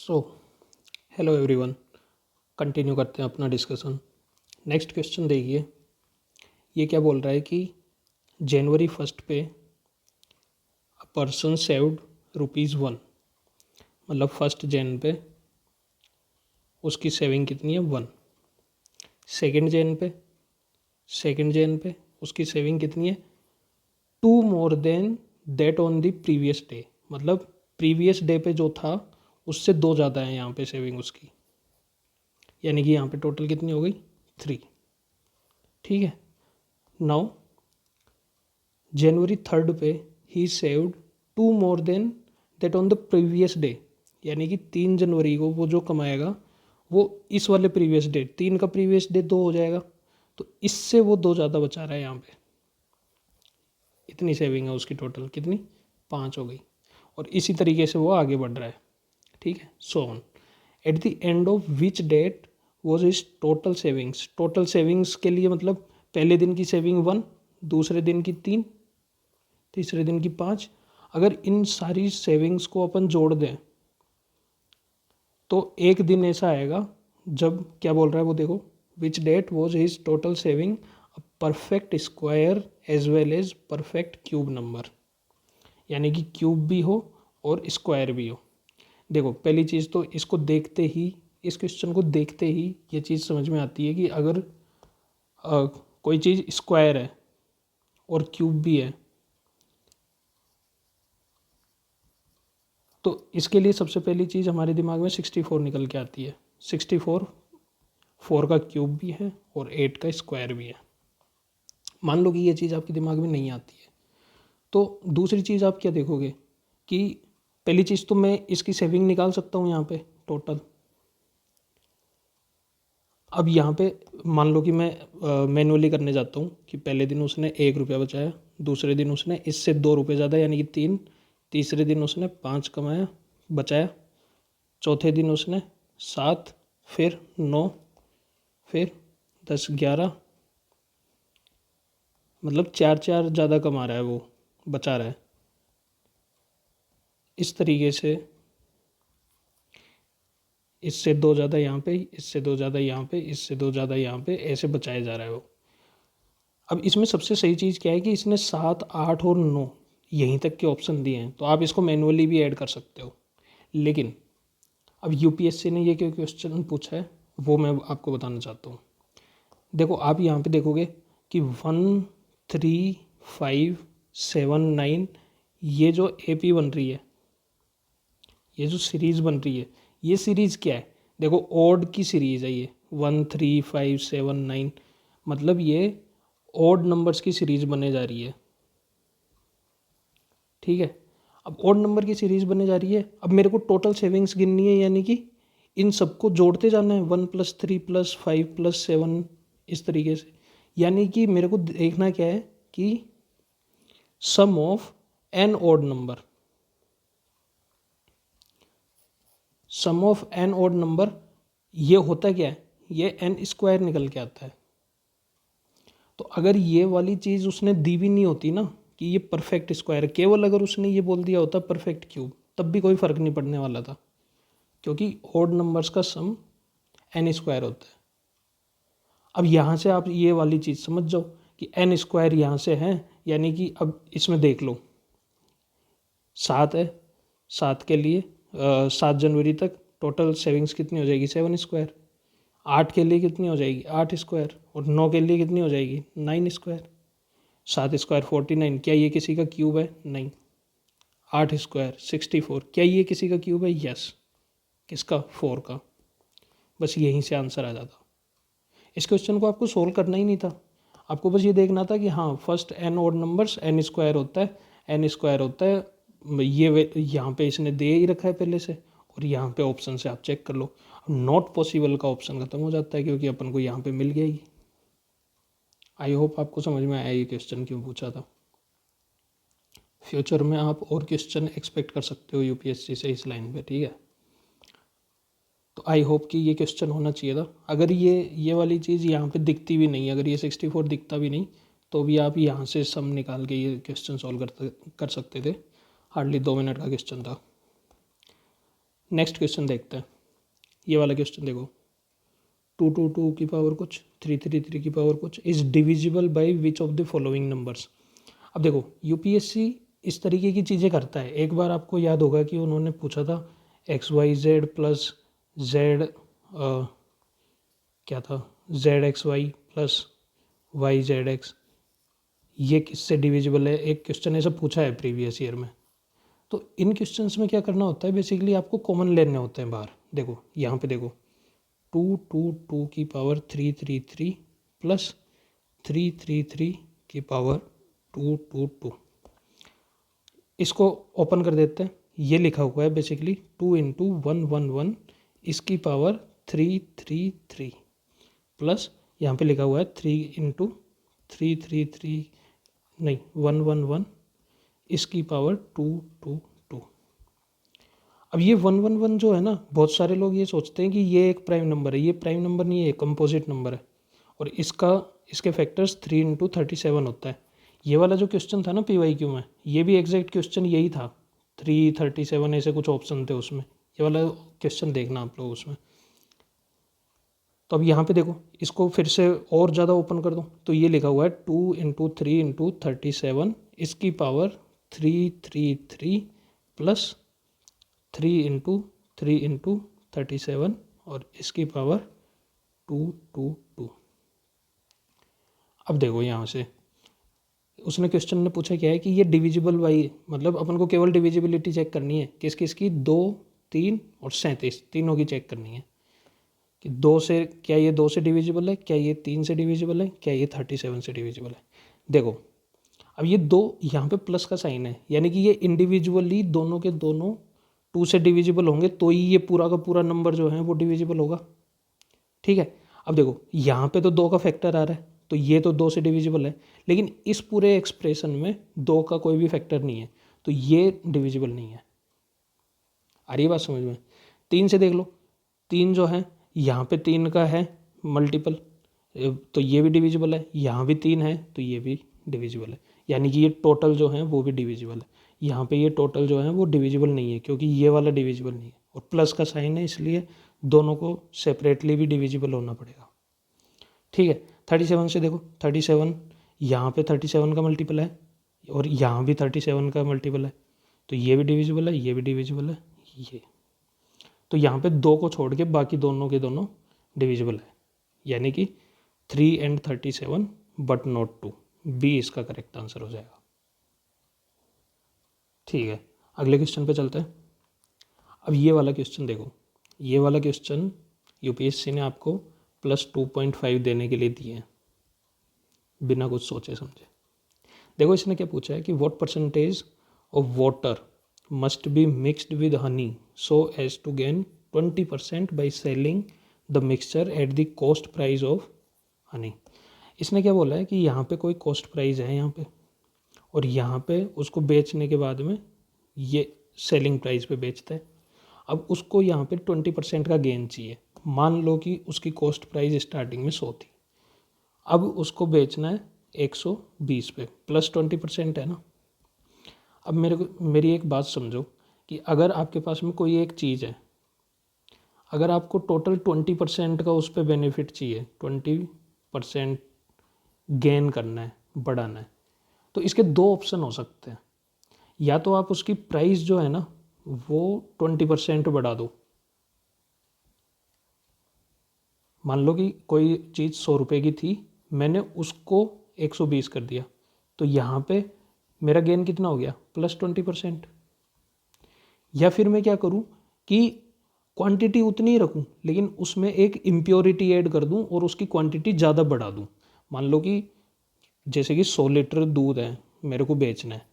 So hello everyone, continue करते हैं अपना डिस्कशन। नेक्स्ट क्वेश्चन देखिए, ये क्या बोल रहा है कि जनवरी 1 पे अ पर्सन सेव्ड ₹1, मतलब 1 जन पे उसकी सेविंग कितनी है 1। सेकेंड जन पे उसकी सेविंग कितनी है 2 more than that on the previous day, मतलब प्रीवियस डे पे जो था उससे 2 ज़्यादा है यहाँ पे सेविंग उसकी, यानी कि यहाँ पे टोटल कितनी हो गई 3। ठीक है। नाउ जनवरी 3 पे ही saved 2 more than that on the previous day, यानी कि 3 जनवरी को वो जो कमाएगा वो इस वाले प्रीवियस डे, 3 का प्रीवियस डे 2 हो जाएगा, तो इससे वो 2 ज़्यादा बचा रहा है यहाँ पे। इतनी सेविंग है उसकी, टोटल कितनी 5 हो गई, और इसी तरीके से वो आगे बढ़ रहा है। ठीक है। So on at the end of which date was is total savings. Total savings के लिए मतलब पहले दिन की सेविंग 1, दूसरे दिन की 3, तीसरे दिन की 5। अगर इन सारी सेविंग्स को अपन जोड़ दें तो एक दिन ऐसा आएगा जब क्या बोल रहा है वो देखो, which date was his total saving a perfect square as well as perfect cube number, यानी कि क्यूब भी हो और स्क्वायर भी हो। देखो पहली चीज़ तो इसको देखते ही, इस क्वेश्चन को देखते ही ये चीज़ समझ में आती है कि अगर कोई चीज़ स्क्वायर है और क्यूब भी है तो इसके लिए सबसे पहली चीज़ हमारे दिमाग में 64 निकल के आती है। 64 4 का क्यूब भी है और 8 का स्क्वायर भी है। मान लो कि ये चीज़ आपके दिमाग में नहीं आती है तो दूसरी चीज़ आप क्या देखोगे कि पहली चीज़ तो मैं इसकी सेविंग निकाल सकता हूँ यहाँ पे टोटल। अब यहाँ पे मान लो कि मैं मैनुअली करने जाता हूँ कि पहले दिन उसने ₹1 बचाया, दूसरे दिन उसने इससे ₹2 ज़्यादा यानी कि 3, तीसरे दिन उसने 5 कमाया बचाया, चौथे दिन उसने 7, फिर 9, फिर 10, 11, मतलब 4 ज़्यादा कमा रहा है वो, बचा रहा है। इस तरीके से इससे 2 ज़्यादा यहाँ पे, इससे 2 ज़्यादा यहाँ पे, इससे 2 ज़्यादा यहाँ पे, ऐसे बचाया जा रहा है वो। अब इसमें सबसे सही चीज़ क्या है कि इसने 7, 8 और 9 यहीं तक के ऑप्शन दिए हैं, तो आप इसको मैनुअली भी ऐड कर सकते हो। लेकिन अब यूपीएससी ने ये क्यों क्वेश्चन पूछा है वो मैं आपको बताना चाहता हूँ। देखो आप यहाँ पे देखोगे कि 1, 3, 5, 7, 9 ये जो एपी बन रही है, ये जो सीरीज़ बन रही है, ये सीरीज़ क्या है, देखो ओड की सीरीज़ है ये 1, 3, 5, 7, 9, मतलब ये ओड नंबर्स की सीरीज़ बने जा रही है। ठीक है। अब ओड नंबर की सीरीज़ बने जा रही है, अब मेरे को टोटल सेविंग्स गिननी है, यानी कि इन सबको जोड़ते जाना है 1 + 3 + 5 + 7 इस तरीके से। यानी कि मेरे को देखना क्या है कि sum of an odd number, sum of an odd number ये होता क्या है, ये एन स्क्वायर निकल के आता है। तो अगर ये वाली चीज़ उसने दी भी नहीं होती ना कि ये परफेक्ट स्क्वायर है, केवल अगर उसने ये बोल दिया होता परफेक्ट क्यूब, तब भी कोई फ़र्क नहीं पड़ने वाला था, क्योंकि ओड नंबर्स का सम एन स्क्वायर होता है। अब यहाँ से आप ये वाली चीज़ समझ जाओ कि एन स्क्वायर यहाँ से है, यानी कि अब इसमें देख लो 7 है, 7 के लिए 7 जनवरी तक टोटल सेविंग्स कितनी हो जाएगी 7 स्क्वायर, 8 के लिए कितनी हो जाएगी 8 स्क्वायर, और 9 के लिए कितनी हो जाएगी 9 स्क्वायर, 7 स्क्वायर 49। क्या ये किसी का क्यूब है? नहीं। 8 स्क्वायर 64, क्या ये किसी का क्यूब है? यस। किसका? 4 का। बस यहीं से आंसर आ जाता। इस क्वेश्चन को आपको सोल्व करना ही नहीं था, आपको बस ये देखना था कि हाँ first N odd numbers N square होता है, एन स्क्वायर होता है, ये यहाँ पे इसने दे ही रखा है पहले से, और यहाँ पे ऑप्शन से आप चेक कर लो। नॉट पॉसिबल का ऑप्शन खत्म हो जाता है क्योंकि अपन को यहाँ पे मिल गया ही। आई होप आपको समझ में आया ये क्वेश्चन क्यों पूछा था। फ्यूचर में आप और क्वेश्चन एक्सपेक्ट कर सकते हो यूपीएससी से इस लाइन पे। ठीक है। तो आई होप कि ये क्वेश्चन होना चाहिए था। अगर ये वाली चीज़ यहाँ पे दिखती भी नहीं, अगर ये 64 दिखता भी नहीं, तो भी आप यहाँ से सम निकाल के ये क्वेश्चन सॉल्व कर सकते थे। हार्डली 2 मिनट का क्वेश्चन था। नेक्स्ट क्वेश्चन देखते हैं। ये वाला क्वेश्चन देखो, 2 की पावर कुछ, 3 की पावर कुछ is divisible by which of the following numbers. अब देखो यूपीएससी इस तरीके की चीज़ें करता है। एक बार आपको याद होगा कि उन्होंने पूछा था XYZ प्लस जेड, क्या था, ZXY प्लस YZX, ये किससे डिविजिबल है, एक क्वेश्चन ऐसा पूछा है प्रीवियस ईयर में। तो इन क्वेश्चंस में क्या करना होता है, बेसिकली आपको कॉमन लेने होते हैं बाहर। देखो यहाँ पे देखो 2 की पावर 3 प्लस 3 की पावर 2, इसको ओपन कर देते हैं। ये लिखा हुआ है बेसिकली 2 इंटू 1 इसकी पावर 3 प्लस यहाँ पे लिखा हुआ है 3 इंटू 3 नहीं 1 इसकी पावर 2। अब ये 1 जो है ना, बहुत सारे लोग ये सोचते हैं कि ये एक प्राइम नंबर है। ये प्राइम नंबर नहीं है, कंपोजिट नंबर है। और इसके फैक्टर्स 3 इंटू 37 होता है। ये वाला जो क्वेश्चन था ना PYQ में, ये भी एग्जैक्ट क्वेश्चन यही था। 337 ऐसे कुछ ऑप्शन थे उसमें। ये वाला क्वेश्चन देखना आप लोग उसमें। तो अब यहाँ पे देखो, इसको फिर से और ज़्यादा ओपन कर दो तो ये लिखा हुआ है 2 इंटू 3 इंटू 37 इसकी पावर 3 प्लस 3 इंटू 37 और इसकी पावर 2। अब देखो यहाँ से उसने क्वेश्चन में पूछा क्या है कि ये डिविजिबल बाई, मतलब अपन को केवल डिविजिबिलिटी चेक करनी है। किस किस की, 2, 3 और 37 तीनों की चेक करनी है कि 2 से, क्या ये 2 से डिविजिबल है, क्या ये 3 से डिविजिबल है, क्या ये 37 से डिविजिबल है। देखो अब ये 2 यहाँ पे प्लस का साइन है, यानी कि ये इंडिविजुअली दोनों के दोनों 2 से डिविजिबल होंगे तो ही ये पूरा का पूरा नंबर जो है वो डिविजिबल होगा। ठीक है। अब देखो यहाँ पे तो 2 का फैक्टर आ रहा है तो ये तो 2 से डिविजिबल है, लेकिन इस पूरे एक्सप्रेशन में 2 का कोई भी फैक्टर नहीं है तो ये डिविजिबल नहीं है। आ रही है बात समझ में। 3 से देख लो, 3 जो है यहाँ पे 3 का है मल्टीपल तो ये भी डिविजिबल है, यहाँ भी 3 है तो ये भी डिविजिबल है, यानी कि ये टोटल जो है वो भी डिविजिबल है। यहाँ पे ये टोटल जो है वो डिविजिबल नहीं है क्योंकि ये वाला डिविजिबल नहीं है और प्लस का साइन है, इसलिए दोनों को सेपरेटली भी डिविजिबल होना पड़ेगा। ठीक है। 37 से देखो, 37 यहाँ पे 37 का मल्टीपल है और यहाँ भी 37 का मल्टीपल है तो ये भी डिविजिबल है, ये भी डिविजिबल है, ये तो यहाँ पे 2 को छोड़ के बाकी दोनों के दोनों डिविजिबल है, यानी कि 3 एंड 37 बट नॉट 2। बी इसका करेक्ट आंसर हो जाएगा। ठीक है, अगले क्वेश्चन पे चलते हैं। अब ये वाला क्वेश्चन देखो, ये वाला क्वेश्चन यूपीएससी ने आपको +2.5 देने के लिए दिए हैं बिना कुछ सोचे समझे। देखो इसने क्या पूछा है कि what percentage of water must be mixed with Honey so as to gain 20% by selling the mixture at the cost price of honey. इसने क्या बोला है कि यहाँ पे कोई कॉस्ट प्राइस है यहाँ पे, और यहाँ पे उसको बेचने के बाद में ये सेलिंग प्राइस पे बेचता है। अब उसको यहाँ पे 20% का गेन चाहिए। मान लो कि उसकी कॉस्ट प्राइस स्टार्टिंग में 100 थी, अब उसको बेचना है 120 पे, +20% है ना। अब मेरी एक बात समझो कि अगर आपके पास में कोई एक चीज़ है, अगर आपको टोटल 20% का उस पर बेनिफिट चाहिए, 20% गेन करना है, बढ़ाना है, तो इसके 2 ऑप्शन हो सकते हैं। या तो आप उसकी प्राइस जो है ना वो 20% बढ़ा दो। मान लो कि कोई चीज़ 100 रुपये की थी, मैंने उसको 120 कर दिया, तो यहाँ पे मेरा गेन कितना हो गया, +20%। या फिर मैं क्या करूँ कि क्वांटिटी उतनी ही रखूँ लेकिन उसमें एक इम्प्योरिटी ऐड कर दूँ और उसकी क्वांटिटी ज़्यादा बढ़ा दूँ। मान लो कि जैसे कि 100 लीटर दूध है मेरे को बेचना है,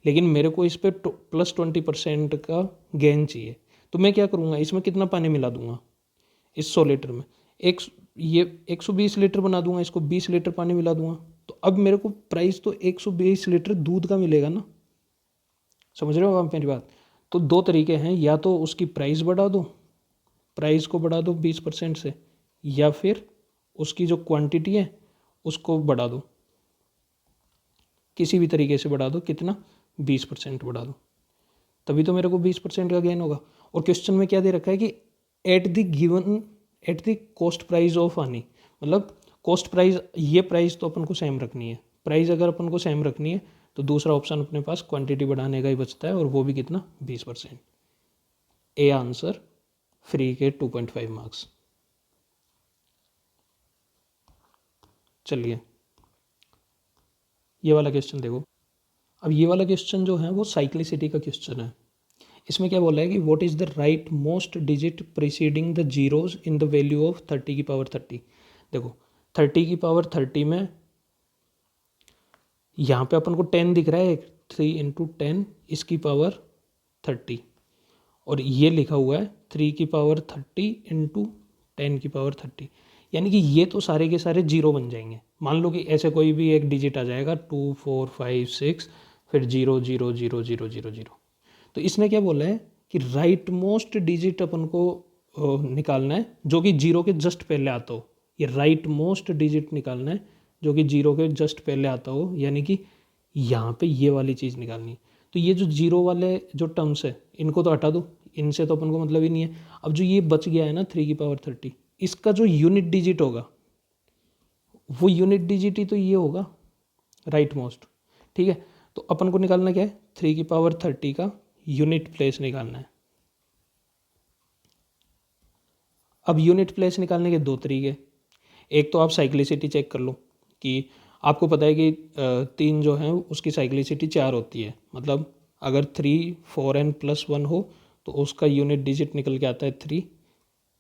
लेकिन मेरे को इस पर +20% का गेन चाहिए, तो मैं क्या करूँगा, इसमें कितना पानी मिला दूंगा, इस 100 लीटर में ये 120 लीटर बना दूंगा, इसको 20 लीटर पानी मिला दूंगा, तो अब मेरे को प्राइस तो 120 लीटर दूध का मिलेगा ना। समझ रहे हो आप मेरी बात। तो 2 तरीके हैं, या तो उसकी प्राइस बढ़ा दो, प्राइस को बढ़ा दो 20% से, या फिर उसकी जो क्वांटिटी है उसको बढ़ा दो, किसी भी तरीके से बढ़ा दो। कितना, 20% बढ़ा दो, तभी तो मेरे को 20% का गेन होगा। और क्वेश्चन में क्या दे रखा है कि at the cost price of आनी, मतलब कॉस्ट प्राइस, ये प्राइस तो अपन को सेम रखनी है, प्राइस अगर अपन को सेम रखनी है तो दूसरा ऑप्शन अपने पास क्वांटिटी बढ़ाने का ही बचता है, और वो भी कितना, 20%। ए आंसर फ्री के 2.5 मार्क्स। चलिए ये वाला क्वेश्चन देखो। अब ये वाला क्वेश्चन जो है वो साइक्लिसिटी का क्वेश्चन है। इसमें क्या बोला है कि what is the right most digit preceding the zeros in the value of 30 की पावर 30। देखो 30 की पावर 30 में यहाँ पे अपन को 10 दिख रहा है, 3 इंटू 10 इसकी पावर 30, और ये लिखा हुआ है 3 की पावर 30 इंटू 10 की पावर 30, यानी कि ये तो सारे के सारे जीरो बन जाएंगे। मान लो कि ऐसे कोई भी एक डिजिट आ जाएगा 2 4 5 6, फिर 0 0 0 0 0 0। तो इसने क्या बोला है कि राइट मोस्ट डिजिट अपन को निकालना है जो कि जीरो के जस्ट पहले आता हो। ये राइट मोस्ट डिजिट निकालना है जो कि जीरो के जस्ट पहले आता हो, यानी कि यहाँ पे ये वाली चीज़ निकालनी है। तो ये जो जीरो वाले जो टर्म्स है इनको तो हटा दो, इनसे तो अपन को मतलब ही नहीं है। अब जो ये बच गया है ना 3 की पावर 30, इसका जो यूनिट डिजिट होगा वो यूनिट डिजिट ही तो ये होगा राइट मोस्ट। ठीक है, तो अपन को निकालना क्या है, 3 की पावर 30 का यूनिट प्लेस निकालना है। अब यूनिट प्लेस निकालने के दो तरीके, एक तो आप साइक्लिसिटी चेक कर लो कि आपको पता है कि 3 जो है उसकी साइक्लिसिटी 4 होती है, मतलब अगर 3 4n प्लस 1 हो तो उसका यूनिट डिजिट निकल के आता है 3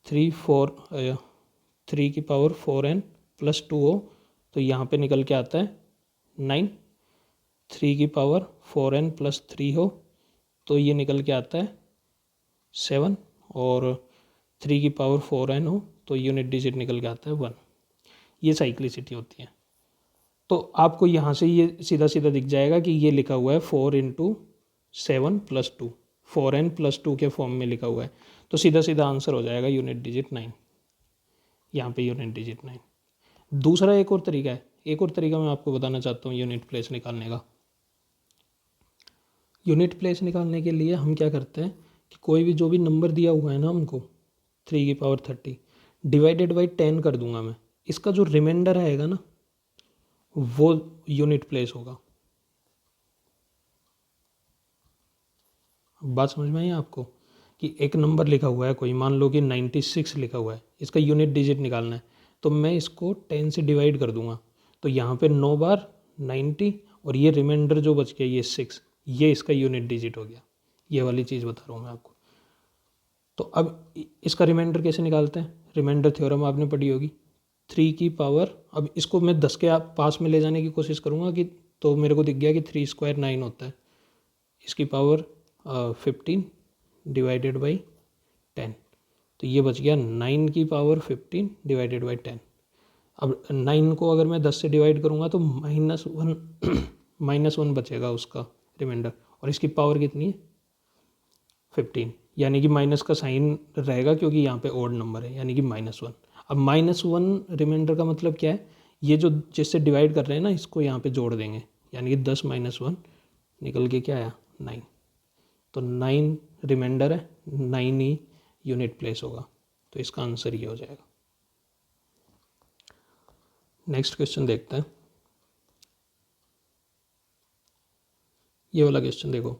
3 4 3 की पावर 4n प्लस 2 हो तो यहाँ पे निकल के आता है 9, 3 की पावर 4n प्लस 3 हो तो ये निकल के आता है 7, और 3 की पावर 4n हो तो यूनिट डिजिट निकल के आता है 1। ये साइक्लिसिटी होती है। तो आपको यहाँ से ये सीधा सीधा दिख जाएगा कि ये लिखा हुआ है 4 इंटू 7 प्लस 2, 4n प्लस 2 के फॉर्म में लिखा हुआ है, तो सीधा सीधा आंसर हो जाएगा यूनिट डिजिट 9। यहाँ पे यूनिट डिजिट 9। दूसरा एक और तरीका है, एक और तरीका मैं आपको बताना चाहता हूँ यूनिट प्लेस निकालने का। यूनिट प्लेस निकालने के लिए हम क्या करते हैं कि कोई भी जो भी नंबर दिया हुआ है ना हमको 3 की पावर 30 डिवाइडेड बाई 10 कर दूंगा मैं, इसका जो रिमाइंडर आएगा ना वो यूनिट प्लेस होगा। बात समझ में आई आपको कि एक नंबर लिखा हुआ है कोई, मान लो कि 96 लिखा हुआ है, इसका यूनिट डिजिट निकालना है तो मैं इसको 10 से डिवाइड कर दूंगा, तो यहाँ पे 9 बार 90 और ये रिमाइंडर जो बच गया ये 6, ये इसका यूनिट डिजिट हो गया। ये वाली चीज़ बता रहा हूँ मैं आपको। तो अब इसका रिमाइंडर कैसे निकालते हैं, रिमाइंडर थ्योरम आपने पढ़ी होगी। 3 की पावर, अब इसको मैं 10 के पास में ले जाने की कोशिश करूँगा कि, तो मेरे को दिख गया कि 3 स्क्वायर 9 होता है, इसकी पावर 15 डिवाइडेड बाई 10, तो ये बच गया 9 की पावर 15 डिवाइडेड बाई 10। अब 9 को अगर मैं 10 से डिवाइड करूँगा तो -1 बचेगा उसका रिमाइंडर, और इसकी पावर कितनी है 15, यानी कि माइनस का साइन रहेगा क्योंकि यहाँ पे ओड नंबर है, यानी कि -1। अब -1 रिमाइंडर का मतलब क्या है, ये जो जिससे डिवाइड कर रहे हैं ना इसको यहाँ पे जोड़ देंगे, यानी कि 10 - 1 निकल के क्या आया 9, तो 9 रिमाइंडर है, 9 ही यूनिट प्लेस होगा, तो इसका आंसर ये हो जाएगा। नेक्स्ट क्वेश्चन देखते हैं। ये वाला क्वेश्चन देखो,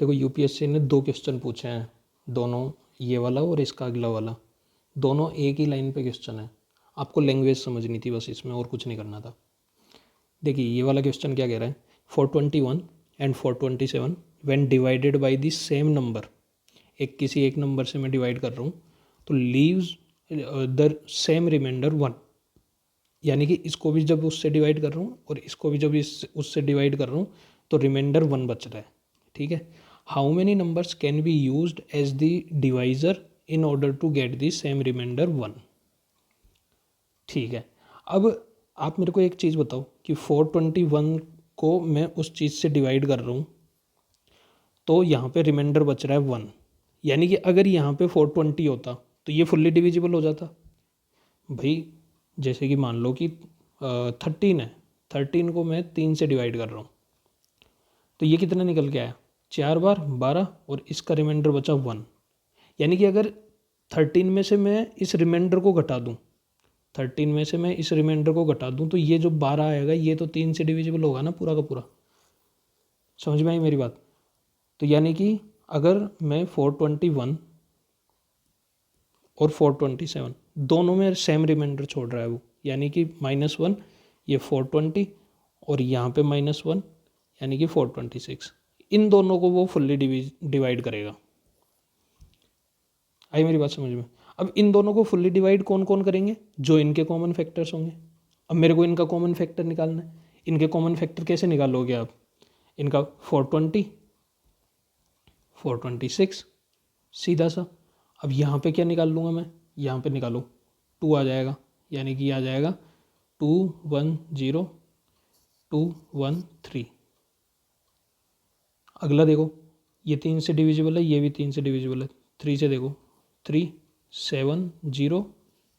देखो यूपीएससी ने 2 क्वेश्चन पूछे हैं, दोनों ये वाला और इसका अगला वाला, दोनों एक ही लाइन पे क्वेश्चन है। आपको लैंग्वेज समझनी थी बस इसमें, और कुछ नहीं करना था। देखिए ये वाला क्वेश्चन क्या कह रहा है, 421 and 427 when divided by the same number, एक किसी एक नंबर से मैं डिवाइड कर रहा हूँ तो लीव्स द सेम रिमाइंडर 1, यानी कि इसको भी जब उससे डिवाइड कर रहा हूँ और इसको भी जब उससे डिवाइड कर रहा हूँ तो रिमाइंडर 1 बच रहा है। ठीक है, how many numbers can be used as the divisor in order to get the same reminder 1। ठीक है, अब आप मेरे को एक चीज़ बताओ कि 421 को मैं उस चीज़ से डिवाइड कर रहा हूँ तो यहाँ पे रिमाइंडर बच रहा है 1, यानी कि अगर यहाँ पे 420 होता तो ये फुल्ली डिविजिबल हो जाता भाई। जैसे कि मान लो कि 13 है, 13 को मैं 3 से डिवाइड कर रहा हूँ तो ये कितना निकल के आया 4 बार 12, और इसका रिमाइंडर बचा 1, यानी कि अगर 13 में से मैं इस रिमाइंडर को घटा दूँ, 13 में से मैं इस रिमाइंडर को घटा दूँ तो ये जो 12 आएगा ये तो 3 से डिविजिबल होगा ना पूरा का पूरा। समझ में आई मेरी बात? तो यानी कि अगर मैं 421 और 427 दोनों में सेम रिमाइंडर छोड़ रहा है वो, यानी कि -1 ये 420 और यहाँ पे -1 यानी कि 426, इन दोनों को वो फुल्ली डिवाइड करेगा। आई मेरी बात समझ में? अब इन दोनों को फुल्ली डिवाइड कौन कौन करेंगे? जो इनके कॉमन फैक्टर्स होंगे। अब मेरे को इनका कॉमन फैक्टर निकालना है। इनके कॉमन फैक्टर कैसे निकालोगे आप? इनका 420, 426 सीधा सा। अब यहाँ पे क्या निकाल लूँगा मैं? यहाँ पे निकालो 2 आ जाएगा, यानी कि आ जाएगा 210 213। अगला देखो, ये 3 से डिविजिबल है, ये भी 3 से डिविजिबल है। 3 से देखो 3 7 0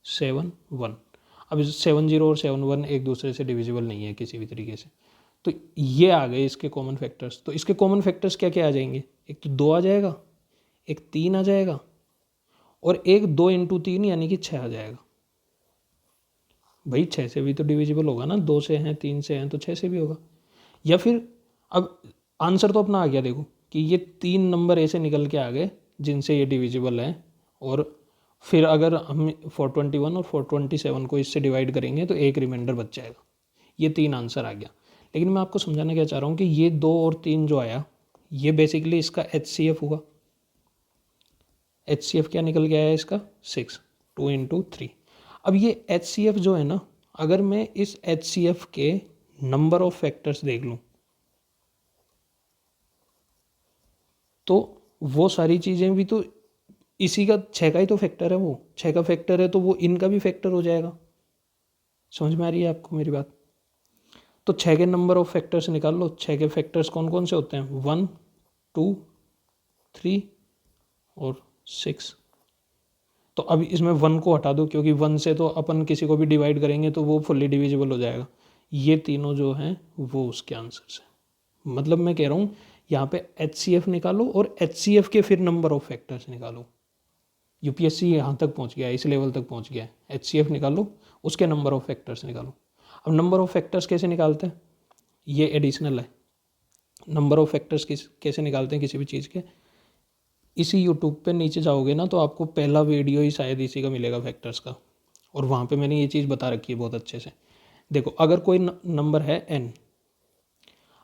7 1। अब 7 0 और 7 1 एक दूसरे से डिविजिबल नहीं है किसी भी तरीके से, तो ये आ गए इसके कॉमन फैक्टर्स। तो इसके कॉमन फैक्टर्स क्या क्या आ जाएंगे? एक तो 2 आ जाएगा, एक 3 आ जाएगा और एक 2 × 3 यानी कि 6 आ जाएगा। भाई 6 से भी तो डिविजिबल होगा ना, 2 से हैं 3 से हैं तो 6 से भी होगा। या फिर अब आंसर तो अपना आ गया, देखो कि ये 3 नंबर ऐसे निकल के आ गए जिनसे ये डिविजिबल है, और फिर अगर हम 421 और 427 को इससे डिवाइड करेंगे तो एक रिमाइंडर बच जाएगा। ये 3 आंसर आ गया। लेकिन मैं आपको समझाना क्या चाह रहा हूँ कि ये 2 और 3 जो आया ये बेसिकली इसका HCF हुआ। HCF क्या निकल के आया इसका? 6, 2 × 3। अब ये HCF जो है ना, अगर मैं इस HCF के नंबर ऑफ फैक्टर्स देख लूँ तो वो सारी चीज़ें भी तो इसी का 6 का ही तो फैक्टर है, वो 6 का फैक्टर है तो वो इनका भी फैक्टर हो जाएगा। समझ में आ रही है आपको मेरी बात? तो 6 के नंबर ऑफ फैक्टर्स निकाल लो। 6 के फैक्टर्स कौन कौन से होते हैं? 1 2 3 और 6। तो अब इसमें 1 को हटा दो, क्योंकि 1 से तो अपन किसी को भी डिवाइड करेंगे तो वो फुल्ली डिविजिबल हो जाएगा। ये तीनों जो हैं वो उसके आंसर्स हैं। मतलब मैं कह रहा हूँ यहाँ पे HCF निकालो और HCF के फिर नंबर ऑफ फैक्टर्स निकालो। यूपीएससी यहाँ तक पहुँच गया है, इस लेवल तक पहुँच गया है। HCF निकालो, उसके नंबर ऑफ फैक्टर्स निकालो। अब नंबर ऑफ फैक्टर्स कैसे निकालते हैं? ये एडिशनल है। नंबर ऑफ फैक्टर्स कैसे निकालते हैं किसी भी चीज़ के? इसी यूट्यूब पे नीचे जाओगे ना तो आपको पहला वीडियो ही शायद इसी का मिलेगा फैक्टर्स का, और वहाँ पे मैंने ये चीज़ बता रखी है बहुत अच्छे से। देखो, अगर कोई नंबर है n,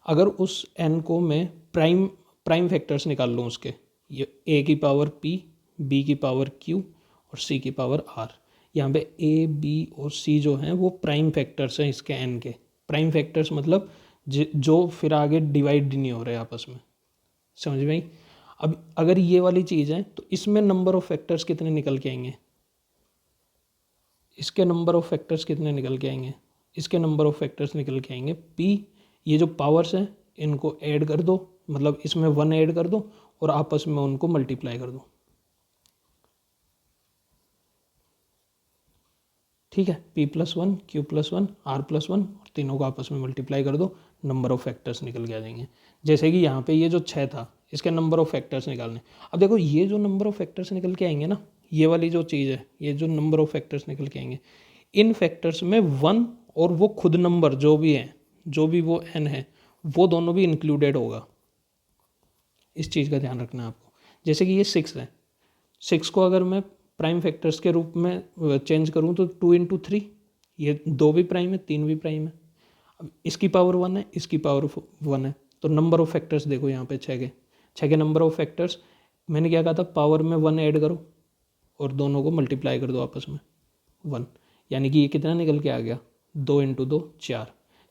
अगर उस n को मैं प्राइम फैक्टर्स निकाल लूँ उसके, ये a की पावर p, b की पावर q और c की पावर r। यहाँ पे a, b और c जो हैं वो प्राइम फैक्टर्स हैं इसके n के। प्राइम फैक्टर्स मतलब जो फिर आगे डिवाइड नहीं हो रहे आपस में। समझ में आई? अब अगर ये वाली चीज़ है तो इसमें नंबर ऑफ फैक्टर्स कितने निकल के आएंगे? इसके नंबर ऑफ फैक्टर्स कितने निकल के आएंगे? इसके नंबर ऑफ फैक्टर्स निकल के आएंगे p। ये जो पावर्स हैं इनको ऐड कर दो, मतलब इसमें 1 ऐड कर दो और आपस में उनको मल्टीप्लाई कर दो। ठीक है, p+1 q+1 r+1 और तीनों को आपस में मल्टीप्लाई कर दो, नंबर ऑफ फैक्टर्स निकल के आ जाएंगे। जैसे कि यहाँ पे ये जो 6 था इसके नंबर ऑफ फैक्टर्स निकालने। अब देखो ये जो नंबर ऑफ फैक्टर्स निकल के आएंगे ना, ये वाली जो चीज़ है, ये जो नंबर ऑफ फैक्टर्स निकल के आएंगे, इन फैक्टर्स में 1 और वो खुद नंबर जो भी है, जो भी वो n है, वो दोनों भी इंक्लूडेड होगा। इस चीज़ का ध्यान रखना है आपको। जैसे कि ये 6 है, 6 को अगर मैं प्राइम फैक्टर्स के रूप में चेंज करूँ तो 2 × 3, ये 2 भी प्राइम है 3 भी प्राइम है। अब इसकी पावर 1 है, इसकी पावर 1 है, तो नंबर ऑफ फैक्टर्स देखो यहाँ पे 6 के नंबर ऑफ फैक्टर्स मैंने क्या कहा था, पावर में 1 ऐड करो और दोनों को मल्टीप्लाई कर दो आपस में 1, यानी कि ये कितना निकल के आ गया? 2 × 2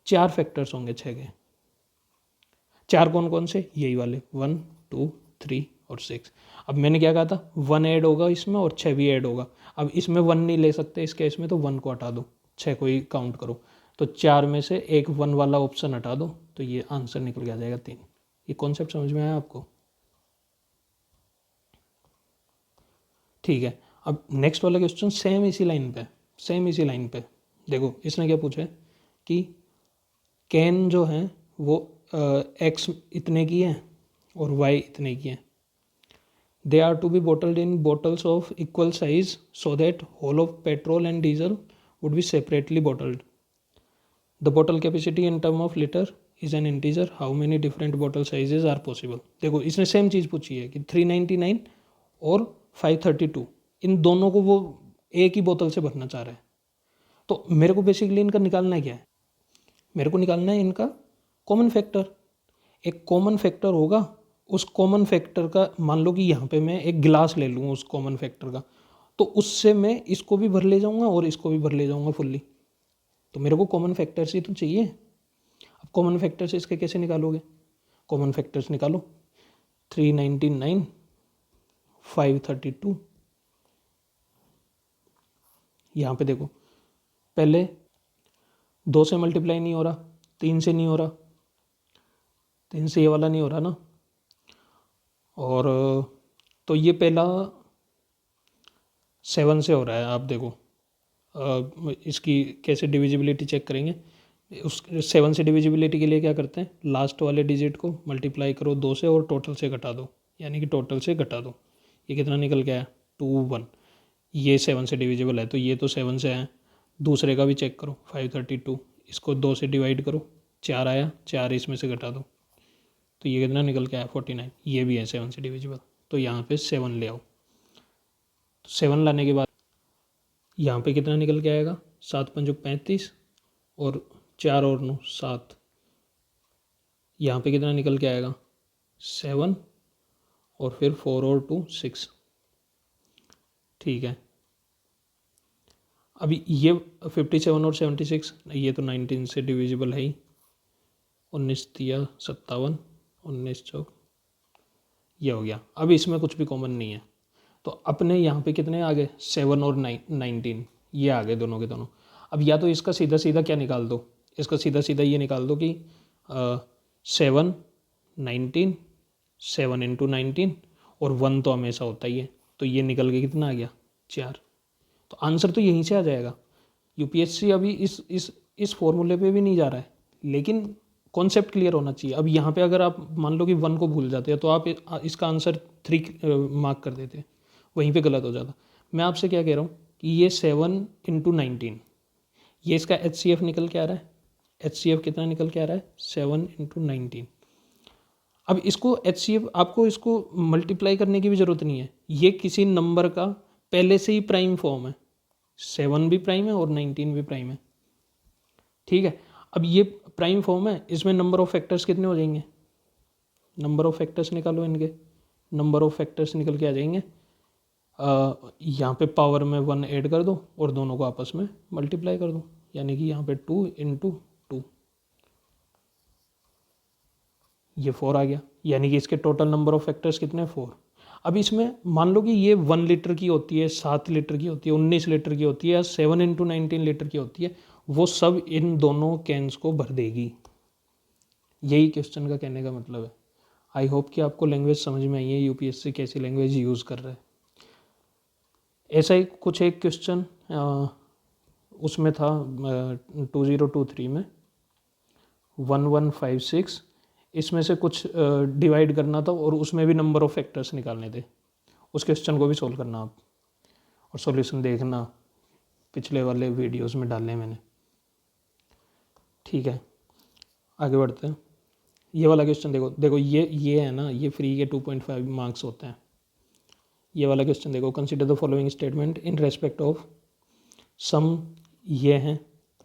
4 फैक्टर्स होंगे 6 के। 4 कौन कौन से? यही वाले 1 2 3 और 6। अब मैंने क्या कहा था, 1 ऐड होगा इसमें और 6 भी ऐड होगा। अब इसमें 1 नहीं ले सकते इस केस में, तो 1 को हटा दो, 6 को ही काउंट करो। तो 4 में से एक 1 वाला ऑप्शन हटा दो तो ये आंसर निकल के आ जाएगा 3। ये कॉन्सेप्ट समझ में आया आपको? ठीक है। अब नेक्स्ट वाला क्वेश्चन सेम इसी लाइन पे देखो, इसने क्या पूछा है कि कैन जो है वो x इतने की है और y इतने की है। They are to be bottled in bottles of equal size so that whole of petrol and diesel would be separately bottled. The bottle capacity in term of liter is an integer. How many different bottle sizes are possible? देखो इसने same चीज़ पूछी है कि 399 और 532 इन दोनों को वो एक ही बोतल से भरना चाह रहा है। तो मेरे को बेसिकली इनका निकालना है क्या है, मेरे को निकालना है इनका कॉमन फैक्टर। एक कॉमन फैक्टर होगा, उस कॉमन फैक्टर का मान लो कि यहाँ पे मैं एक गिलास ले लूँ उस कॉमन फैक्टर का, तो उससे मैं इसको भी भर ले जाऊँगा और इसको भी भर ले जाऊँगा फुल्ली। तो मेरे को कॉमन फैक्टर्स ही तो चाहिए। अब कॉमन फैक्टर्स इसके कैसे निकालोगे? कॉमन फैक्टर्स निकालो, 399 532। यहाँ पे देखो पहले 2 से मल्टीप्लाई नहीं हो रहा, 3 से नहीं हो रहा, 3 से ये वाला नहीं हो रहा ना, और तो ये पहला 7 से हो रहा है। आप देखो इसकी कैसे डिविजिबिलिटी चेक करेंगे। उस 7 से डिविजिबिलिटी के लिए क्या करते हैं, लास्ट वाले डिजिट को मल्टीप्लाई करो 2 से और टोटल से घटा दो, यानी कि टोटल से घटा दो। ये कितना निकल गया है 21। ये 7 से डिविजिबल है तो ये तो 7 से है। दूसरे का भी चेक करो 532, इसको 2 से डिवाइड करो, 4 आया, 4 इसमें से घटा दो तो ये कितना निकल के आया 49। ये भी है 7 से डिविजिबल, तो यहाँ पे 7 ले आओ। तो 7 लाने के बाद यहाँ पे कितना निकल के आएगा, 7 पंजो 35 और 4 और 9 7। यहाँ पे कितना निकल के आएगा 7 और फिर 4 और 2 6। ठीक है, अभी ये 57 और 76 ये तो 19 से डिविजिबल है ही। 19 दिया 57, 19 चौक ये हो गया। अब इसमें कुछ भी कॉमन नहीं है तो अपने यहाँ पे कितने आ गए 7 और 19 ये आ गए दोनों के दोनों। अब या तो इसका सीधा सीधा क्या निकाल दो, इसका सीधा सीधा ये निकाल दो कि 7 19 7 इंटू 19 और 1 तो हमेशा होता ही है, तो ये निकल के कितना आ गया 4। तो आंसर तो यहीं से आ जाएगा। यूपीएससी अभी इस फॉर्मूले पे भी नहीं जा रहा है, लेकिन कॉन्सेप्ट क्लियर होना चाहिए। अब यहाँ पे अगर आप मान लो कि 1 को भूल जाते हैं तो आप इसका आंसर 3 मार्क कर देते हैं, वहीं पे गलत हो जाता। मैं आपसे क्या कह रहा हूँ कि ये 7 इंटू 19 ये इसका HCF निकल के आ रहा है। HCF कितना निकल के आ रहा है 7 इंटू 19। अब इसको HCF आपको इसको मल्टीप्लाई करने की भी ज़रूरत नहीं है, ये किसी नंबर का पहले से ही प्राइम फॉर्म है। 7 भी प्राइम है और 19 भी प्राइम है। ठीक है, अब ये प्राइम फॉर्म है, इसमें नंबर ऑफ फैक्टर्स कितने हो जाएंगे, नंबर ऑफ फैक्टर्स निकालो इनके, नंबर ऑफ फैक्टर्स निकल के आ जाएंगे। यहाँ पे पावर में 1 ऐड कर दो और दोनों को आपस में मल्टीप्लाई कर दो, यानी कि यहाँ पे 2 इंटू 2 ये 4 आ गया, यानी कि इसके टोटल नंबर ऑफ फैक्टर्स कितने 4। अब इसमें मान लो कि ये 1 लीटर की होती है, 7 लीटर की होती है, 19 लीटर की होती है या 7 इंटू 19 लीटर की होती है, वो सब इन दोनों कैंस को भर देगी। यही क्वेश्चन का कहने का मतलब है। आई होप कि आपको लैंग्वेज समझ में आई है, यूपीएससी कैसी लैंग्वेज यूज़ कर रहा है। ऐसा ही कुछ एक क्वेश्चन उसमें था 2023 में 1156, इसमें से कुछ डिवाइड करना था और उसमें भी नंबर ऑफ फैक्टर्स निकालने थे। उस क्वेश्चन को भी सोल्व करना आप, और सॉल्यूशन देखना, पिछले वाले वीडियोस में डाले मैंने। ठीक है, आगे बढ़ते हैं। ये वाला क्वेश्चन देखो ये है ना, ये फ्री के 2.5 मार्क्स होते हैं। ये वाला क्वेश्चन देखो, consider the following statement in respect of sum, ये हैं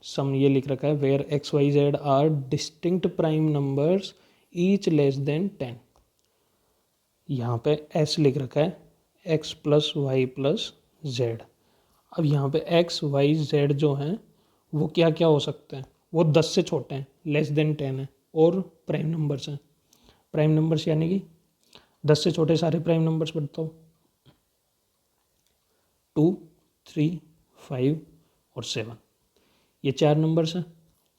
सम, ये लिख रखा है where X Y Z are distinct prime numbers each less than 10। यहाँ पे एस लिख रखा है X plus Y plus Z. अब यहाँ पे एक्स वाई जेड जो हैं वो क्या क्या हो सकते हैं, वो 10 से छोटे हैं, लेस देन 10 है, और प्राइम नंबर्स हैं। प्राइम नंबर्स यानी कि 10 से छोटे सारे प्राइम नंबर्स बताओ, 2 3 5 और 7। ये 4 नंबर्स हैं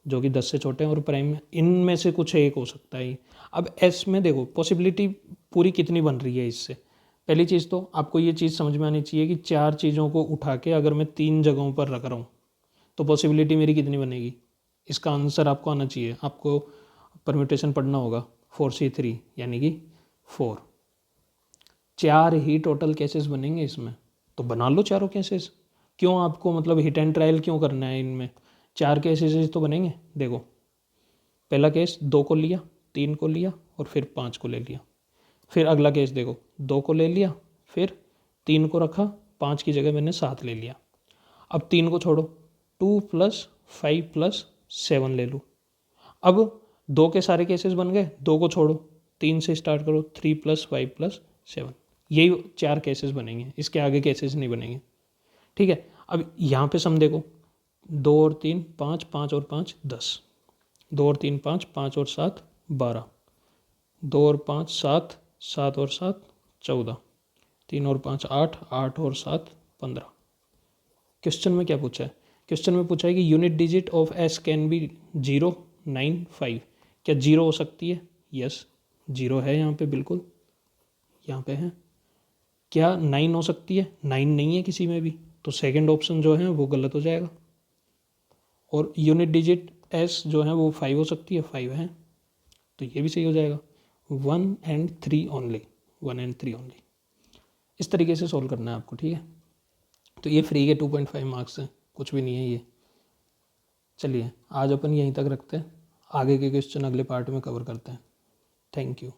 जो कि 10 से छोटे हैं और प्राइम में, इनमें से कुछ एक हो सकता है। अब एस में देखो पॉसिबिलिटी पूरी कितनी बन रही है इससे। पहली चीज़ तो आपको ये चीज़ समझ में आनी चाहिए कि 4 चीज़ों को उठा के अगर मैं 3 जगहों पर रख रहा हूँ तो पॉसिबिलिटी मेरी कितनी बनेगी। इसका आंसर आपको आना चाहिए, आपको परम्यूटेशन पढ़ना होगा 4C3 यानी कि 4। 4 ही टोटल केसेस बनेंगे इसमें, तो बना लो चारों केसेस। क्यों आपको मतलब हिट एंड ट्रायल क्यों करना है इनमें? 4 केसेस तो बनेंगे। देखो पहला केस 2 को लिया, 3 को लिया और फिर 5 को ले लिया। फिर अगला केस देखो 2 को ले लिया, फिर 3 को रखा, 5 की जगह मैंने 7 ले लिया। अब 3 को छोड़ो, 2 + 5 + 7 ले लो। अब 2 के सारे केसेस बन गए, 2 को छोड़ो, 3 से स्टार्ट करो, 3 + 5 + 7, यही 4 केसेस बनेंगे, इसके आगे केसेस नहीं बनेंगे। ठीक है, अब यहाँ पे सम देखो, 2 और 3 5, 5 और 5 10, 2 और 3 5, 5 और 7 12, 2 और 5 7, 7 और 7 14, 3 और 5 8, 8 और 7 15। क्वेश्चन में क्या पूछा है? क्वेश्चन में पूछा है कि unit digit of S can be 0 9 5। क्या 0 हो सकती है? यस 0 है यहाँ पे, बिल्कुल यहाँ पे है। क्या 9 हो सकती है? 9 नहीं है किसी में भी, तो सेकंड ऑप्शन जो है वो गलत हो जाएगा। और यूनिट डिजिट एस जो है वो 5 हो सकती है, 5 है, तो ये भी सही हो जाएगा। 1 and 3 ओनली, 1 and 3 ओनली। इस तरीके से सॉल्व करना है आपको, ठीक है। तो ये फ्री के 2.5 मार्क्स हैं, कुछ भी नहीं है ये। चलिए आज अपन यहीं तक रखते हैं, आगे के क्वेश्चन अगले पार्ट में कवर करते हैं। Thank you.